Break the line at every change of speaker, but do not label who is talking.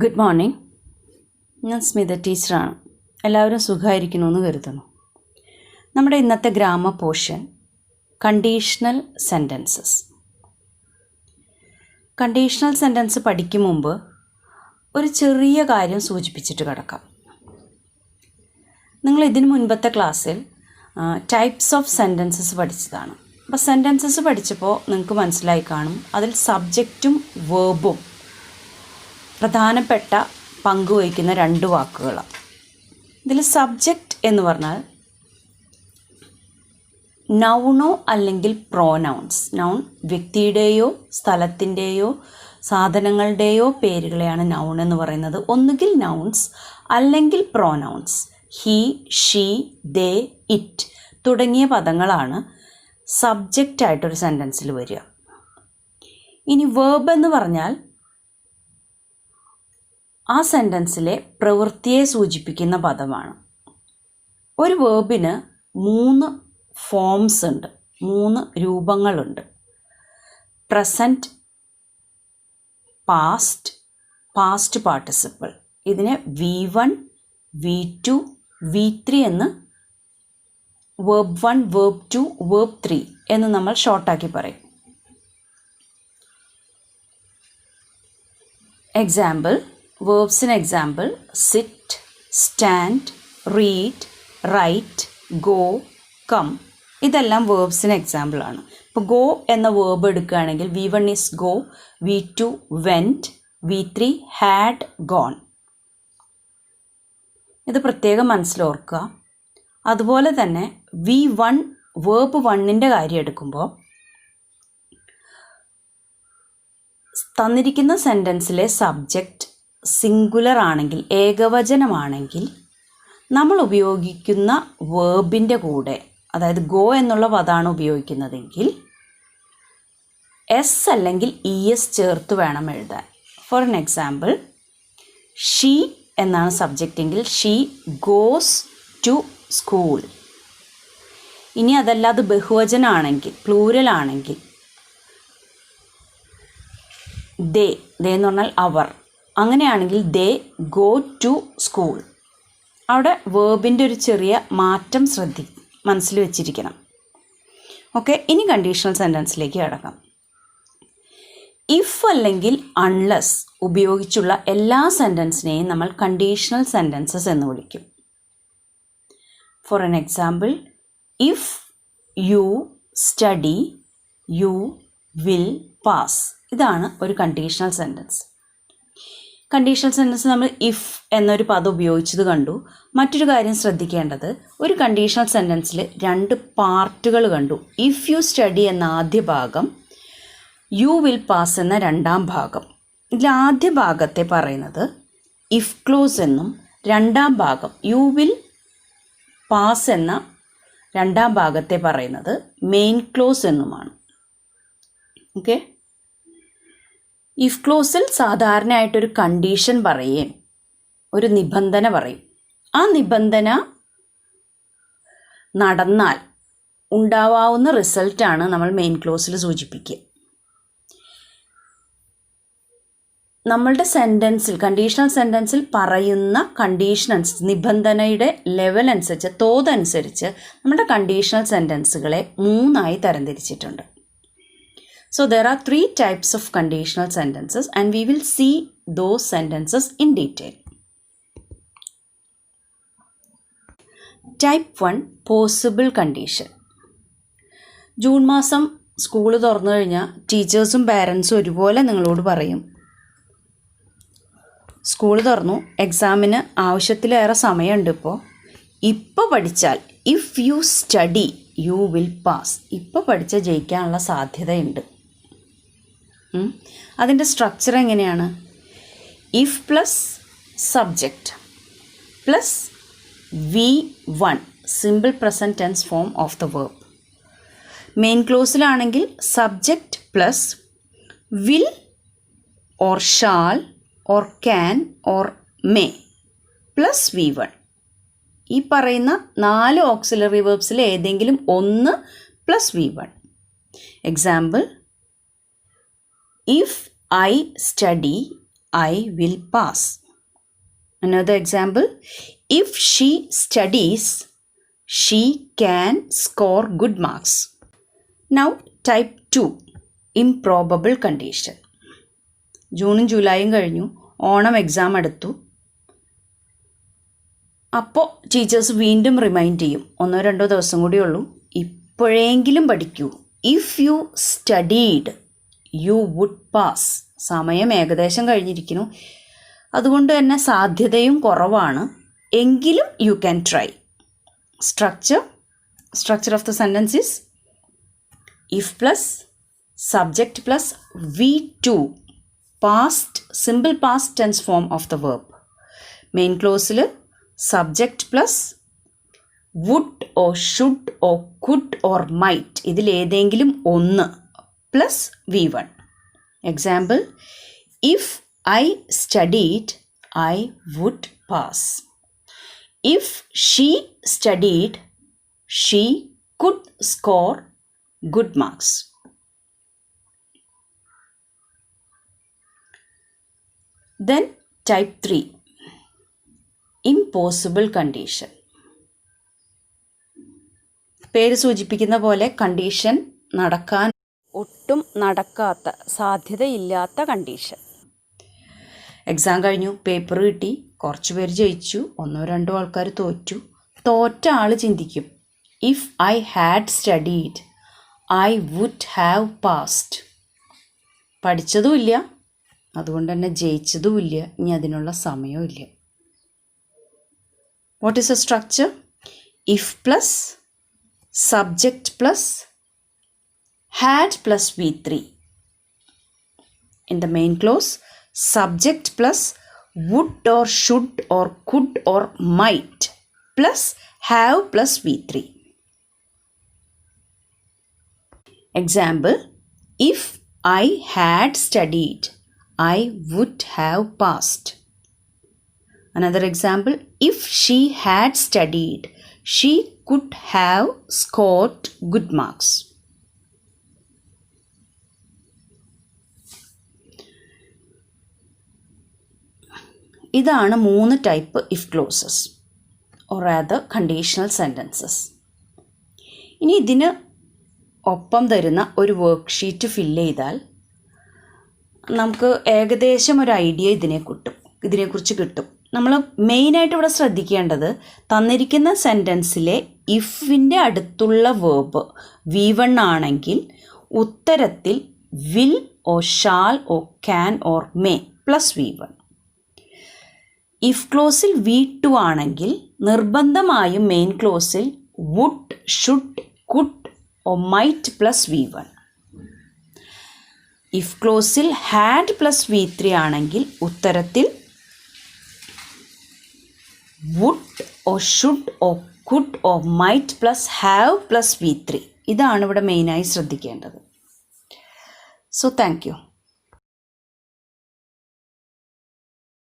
Good morning. ഞാൻ സ്മിത ടീച്ചറാണ്. എല്ലാവരും സുഖമായിരിക്കണമെന്ന് കരുതുന്നു. നമ്മുടെ ഇന്നത്തെ grammar portion conditional sentences. Conditional sentence പഠിക്കും മുമ്പ് ഒരു ചെറിയ കാര്യം സൂചിപ്പിച്ചിട്ട് കിടക്കാം. നിങ്ങൾ ഇതിനു മുൻപത്തെ ക്ലാസ്സിൽ ടൈപ്സ് ഓഫ് സെൻറ്റൻസസ് പഠിച്ചതാണ്. അപ്പോൾ സെൻറ്റൻസസ് പഠിച്ചപ്പോൾ നിങ്ങൾക്ക് മനസ്സിലായി കാണും, അതിൽ സബ്ജക്റ്റും വേർബും പ്രധാനപ്പെട്ട പങ്ക് വഹിക്കുന്ന രണ്ട് വാക്കുകളാണ്. ഇതിൽ സബ്ജക്റ്റ് എന്ന് പറഞ്ഞാൽ നൗണോ അല്ലെങ്കിൽ പ്രോനൗൺസ്. നൗൺ വ്യക്തിയുടെയോ സ്ഥലത്തിൻ്റെയോ സാധനങ്ങളുടെയോ പേരുകളെയാണ് നൗൺ എന്ന് പറയുന്നത്. ഒന്നുകിൽ നൗൺസ് അല്ലെങ്കിൽ pronouns. He, she, they, it തുടങ്ങിയ പദങ്ങളാണ് സബ്ജക്റ്റായിട്ടൊരു സെൻറ്റൻസിൽ വരിക. ഇനി വേർബ് എന്ന് പറഞ്ഞാൽ ആ സെൻറ്റൻസിലെ പ്രവൃത്തിയെ സൂചിപ്പിക്കുന്ന പദമാണ്. ഒരു വേർബിന് 3 ഫോംസ് ഉണ്ട്, 3 രൂപങ്ങളുണ്ട്. Present, past, past participle. ഇതിനെ V1, V2, V3 എന്ന് വേർബ് 1, വേർബ് 2, വേർബ് 3 എന്ന് നമ്മൾ ഷോർട്ടാക്കി പറയും. എക്സാമ്പിൾ, വേർബ്സിന് example sit, stand, read, write, go, come. ഇതെല്ലാം വേർബ്സിന് എക്സാമ്പിളാണ്. ഇപ്പോൾ ഗോ എന്ന വേർബ് എടുക്കുകയാണെങ്കിൽ V1 is go, V2 went, V3 had gone. ഇത് പ്രത്യേകം മനസ്സിലോർക്കുക. അതുപോലെ തന്നെ V1 വേർബ് 1ൻ്റെ കാര്യം എടുക്കുമ്പോൾ തന്നിരിക്കുന്ന സെൻറ്റൻസിലെ സബ്ജക്റ്റ് സിംഗുലർ ആണെങ്കിൽ, ഏകവചനമാണെങ്കിൽ, നമ്മൾ ഉപയോഗിക്കുന്ന വേർബിൻ്റെ കൂടെ, അതായത് ഗോ എന്നുള്ള പദമാണ് ഉപയോഗിക്കുന്നതെങ്കിൽ എസ് അല്ലെങ്കിൽ ES ചേർത്ത് വേണം എഴുതാൻ. ഫോർ എൻ എക്സാമ്പിൾ, ഷീ എന്നാണ് സബ്ജക്റ്റെങ്കിൽ ഷീ ഗോസ് ടു സ്കൂൾ. ഇനി അതല്ലാതെ ബഹുവചനമാണെങ്കിൽ, പ്ലൂരൽ ആണെങ്കിൽ ദേ എന്ന് പറഞ്ഞാൽ അവർ, അങ്ങനെയാണെങ്കിൽ ദേ ഗോ ടു സ്കൂൾ. അവിടെ വേർബിൻ്റെ ഒരു ചെറിയ മാറ്റം മനസ്സിൽ വെച്ചിരിക്കണം. ഓക്കെ, ഇനി കണ്ടീഷണൽ സെൻറ്റൻസിലേക്ക് കിടക്കാം. ഇഫ് അല്ലെങ്കിൽ അൺലെസ് ഉപയോഗിച്ചുള്ള എല്ലാ സെൻറ്റൻസിനെയും നമ്മൾ കണ്ടീഷണൽ സെൻറ്റൻസസ് എന്ന് വിളിക്കും. For an example, if you study you will pass. ഇതാണ് ഒരു കണ്ടീഷണൽ സെൻറ്റൻസ്. കണ്ടീഷണൽ സെൻറ്റൻസ് നമ്മൾ ഇഫ് എന്നൊരു പദം ഉപയോഗിച്ചത് കണ്ടു. മറ്റൊരു കാര്യം ശ്രദ്ധിക്കേണ്ടത്, ഒരു കണ്ടീഷണൽ സെൻറ്റൻസിൽ 2 പാർട്ടുകൾ കണ്ടു. ഇഫ് യു സ്റ്റഡി എന്ന ആദ്യ ഭാഗം, യു വിൽ പാസ് എന്ന രണ്ടാം ഭാഗം. ഇതിൽ ആദ്യ ഭാഗത്തെ പറയുന്നത് ഇഫ് ക്ലോസ് എന്നും, രണ്ടാം ഭാഗം യു വിൽ പാസ് എന്ന രണ്ടാം ഭാഗത്തെ പറയുന്നത് മെയിൻ ക്ലോസ് എന്നുമാണ്. ഓക്കെ, ഇഫ് ക്ലോസിൽ സാധാരണയായിട്ടൊരു കണ്ടീഷൻ പറയുകയും ഒരു നിബന്ധന പറയും. ആ നിബന്ധന നടന്നാൽ ഉണ്ടാവാവുന്ന റിസൾട്ടാണ് നമ്മൾ മെയിൻ ക്ലോസിൽ സൂചിപ്പിക്കുക. നമ്മളുടെ സെൻറ്റൻസിൽ, കണ്ടീഷണൽ സെൻറ്റൻസിൽ പറയുന്ന കണ്ടീഷൻ നിബന്ധനയുടെ ലെവൽ അനുസരിച്ച്, തോതനുസരിച്ച് നമ്മുടെ conditional സെൻറ്റൻസുകളെ 3ആയി തരംതിരിച്ചിട്ടുണ്ട്. So there are 3 types of conditional sentences and we will see those sentences in detail. Type 1 possible condition. June മാസം സ്കൂൾ തുറന്നു കഴിഞ്ഞാൽ ടീച്ചേഴ്സും പാരൻസും ഒരുപോലെ നിങ്ങളോട് പറയും, സ്കൂൾ തുറന്നു, എക്സാമിന് ആവശ്യത്തിലേറെ സമയമുണ്ട്. ഇപ്പോൾ പഠിച്ചാൽ if you study you will pass. ഇപ്പോൾ പഠിച്ചാൽ ജയിക്കാനുള്ള സാധ്യതയുണ്ട്. അതിൻ്റെ സ്ട്രക്ചർ എങ്ങനെയാണ്? If plus subject plus V1 simple present tense form of the verb. Main ക്ലോസിലാണെങ്കിൽ subject plus will or shall or can or may plus V1. ഈ പറയുന്ന 4 auxiliary വേർബ്സിൽ ഏതെങ്കിലും ഒന്ന് plus V1. Example, if I study, I will pass. Another example, if she studies, she can score good marks. Now type 2, improbable condition. ജൂണും ജൂലൈയും കഴിഞ്ഞു, Onam exam എടുത്തു. അപ്പോൾ teachers വീണ്ടും remind ചെയ്യും, 1-2 ദിവസം കൂടിയേ ഉള്ളൂ, ഇപ്പോഴെങ്കിലും പഠിക്കൂ. If you studied you would pass. സമയം ഏകദേശം കഴിഞ്ഞിരിക്കുന്നു, അതുകൊണ്ട് തന്നെ സാധ്യതയും കുറവാണ്, എങ്കിലും you can try. Structure of the sentence is if plus subject plus V2 past simple past tense form of the verb. Main ക്ലോസിൽ subject plus would or should or could or might, ഇതിലേതെങ്കിലും ഒന്ന് plus V1. Example, if I studied, I would pass. If she studied, she could score good marks. Then type 3, impossible condition. പേര് സൂചിപ്പിക്കുന്ന പോലെ condition നടക്കാൻ ഒട്ടും നടക്കാത്ത, സാധ്യതയില്ലാത്ത condition. Exam കഴിഞ്ഞു, paper കിട്ടി, കുറച്ച് പേര് ജയിച്ചു, 1-2 ആൾക്കാർ തോറ്റു. തോറ്റ ആൾ ചിന്തിക്കും, if I had studied I would have passed. പഠിച്ചതുമില്ല, അതുകൊണ്ട് തന്നെ ജയിച്ചതുമില്ല, ഇനി അതിനുള്ള സമയവും ഇല്ല. What is a structure? If plus subject plus had plus V3. In the main clause, subject plus would or should or could or might plus have plus V3. Example, if I had studied, I would have passed. Another example, if she had studied, she could have scored good marks. ഇതാണ് 3 type if clauses or rather conditional sentences. ഇനി ഇതിന് ഒപ്പം തരുന്ന ഒരു worksheet fill ചെയ്താൽ നമുക്ക് ഏകദേശം ഒരു ഐഡിയ ഇതിനെക്കുറിച്ച് കിട്ടും. നമ്മൾ മെയിനായിട്ട് ഇവിടെ ശ്രദ്ധിക്കേണ്ടത്, തന്നിരിക്കുന്ന സെൻറ്റൻസിലെ ഇഫിൻ്റെ അടുത്തുള്ള വേർബ് V1 ആണെങ്കിൽ ഉത്തരത്തിൽ will or shall or can or may plus V1. If ക്ലോസിൽ V2 ആണെങ്കിൽ നിർബന്ധമായും മെയിൻ ക്ലോസിൽ would, should, could or might plus V1. If ക്ലോസിൽ ഹാഡ് പ്ലസ് V3 ആണെങ്കിൽ ഉത്തരത്തിൽ would or should or could or might plus have plus V3. ഇതാണ് ഇവിടെ മെയിനായി ശ്രദ്ധിക്കേണ്ടത്. So thank U.